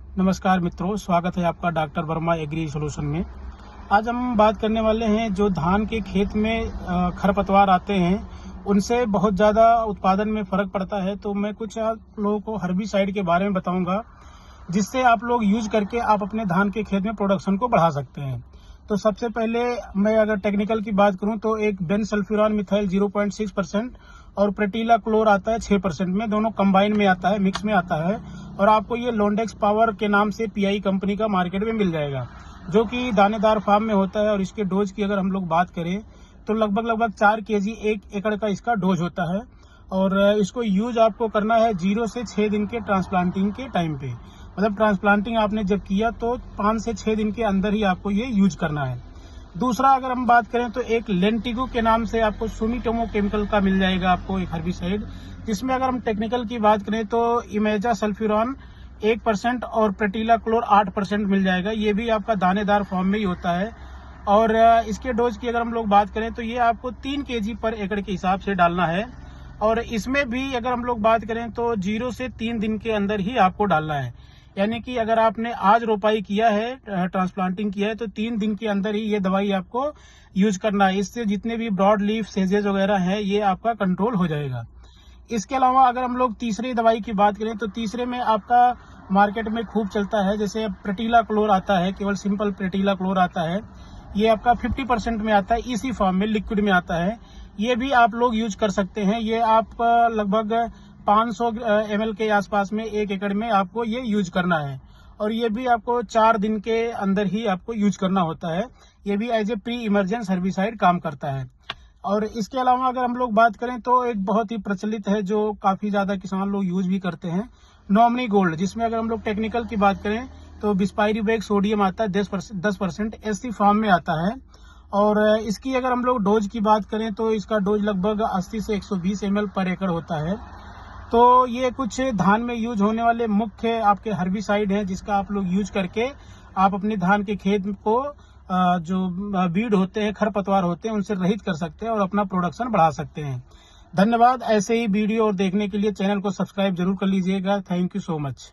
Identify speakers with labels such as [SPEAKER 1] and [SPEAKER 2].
[SPEAKER 1] नमस्कार मित्रों, स्वागत है आपका डॉक्टर वर्मा एग्री सॉल्यूशन में। आज हम बात करने वाले हैं जो धान के खेत में खरपतवार आते हैं उनसे बहुत ज़्यादा उत्पादन में फ़र्क पड़ता है। तो मैं कुछ आप लोगों को हर्बिसाइड के बारे में बताऊंगा जिससे आप लोग यूज करके आप अपने धान के खेत में प्रोडक्शन को बढ़ा सकते हैं। तो सबसे पहले मैं अगर टेक्निकल की बात करूं तो एक बेनसल्फ्यूरान मिथाइल 0.6% और प्रेटिला क्लोर आता है 6% में, दोनों कंबाइन में आता है, मिक्स में आता है। और आपको ये लोंडेक्स पावर के नाम से पीआई कंपनी का मार्केट में मिल जाएगा, जो कि दानेदार फार्म में होता है। और इसके डोज की अगर हम लोग बात करें तो लगभग 4 kg 1 एकड़ का इसका डोज होता है। और इसको यूज आपको करना है 0 से 6 दिन के ट्रांसप्लांटिंग के टाइम पे। मतलब ट्रांसप्लांटिंग आपने जब किया तो 5 से 6 दिन के अंदर ही आपको ये यूज करना है। दूसरा अगर हम बात करें तो एक लेंटिगो के नाम से आपको सुमिटोमो केमिकल का मिल जाएगा आपको एक हर्बिसाइड, जिसमें अगर हम टेक्निकल की बात करें तो इमेजा सल्फ्यूरॉन 1% और प्रेटिला क्लोर 8% मिल जाएगा। ये भी आपका दानेदार फॉर्म में ही होता है। और इसके डोज की अगर हम लोग बात करें तो ये आपको 3 kg पर एकड़ के हिसाब से डालना है। और इसमें भी अगर हम लोग बात करें तो 0 से 3 दिन के अंदर ही आपको डालना है। यानी कि अगर आपने आज रोपाई किया है, ट्रांसप्लांटिंग किया है, तो 3 दिन के अंदर ही ये दवाई आपको यूज करना है। इससे जितने भी ब्रॉड लीफ सेजेस वगैरह हैं ये आपका कंट्रोल हो जाएगा। इसके अलावा अगर हम लोग तीसरी दवाई की बात करें तो तीसरे में आपका मार्केट में खूब चलता है, जैसे प्रेटिला क्लोर आता है, केवल सिंपल प्रेटिला क्लोर आता है। ये आपका 50% में आता है, इसी फॉर्म में लिक्विड में आता है। ये भी आप लोग यूज कर सकते हैं। ये आप लगभग 500 ml के आसपास में 1 एकड़ में आपको ये यूज करना है। और ये भी आपको 4 दिन के अंदर ही आपको यूज करना होता है। ये भी as a pre emergence herbicide काम करता है। और इसके अलावा अगर हम लोग बात करें तो एक बहुत ही प्रचलित है जो काफी ज्यादा किसान लोग यूज भी करते हैं, नॉमिनी गोल्ड, जिसमें अगर हम लोग टेक्निकल की बात करें तो बिस्पाइरिवेक सोडियम आता है 10% एससी फॉर्म में आता है। और इसकी अगर हम लोग डोज की बात करें तो इसका डोज लगभग 80 से 120 ml पर एकड़ होता है। तो ये कुछ धान में यूज होने वाले मुख्य आपके हर्बिसाइड हैं जिसका आप लोग यूज करके आप अपने धान के खेत को जो बीड होते हैं, खरपतवार होते हैं, उनसे रहित कर सकते हैं और अपना प्रोडक्शन बढ़ा सकते हैं। धन्यवाद। ऐसे ही वीडियो और देखने के लिए चैनल को सब्सक्राइब जरूर कर लीजिएगा। Thank you so much.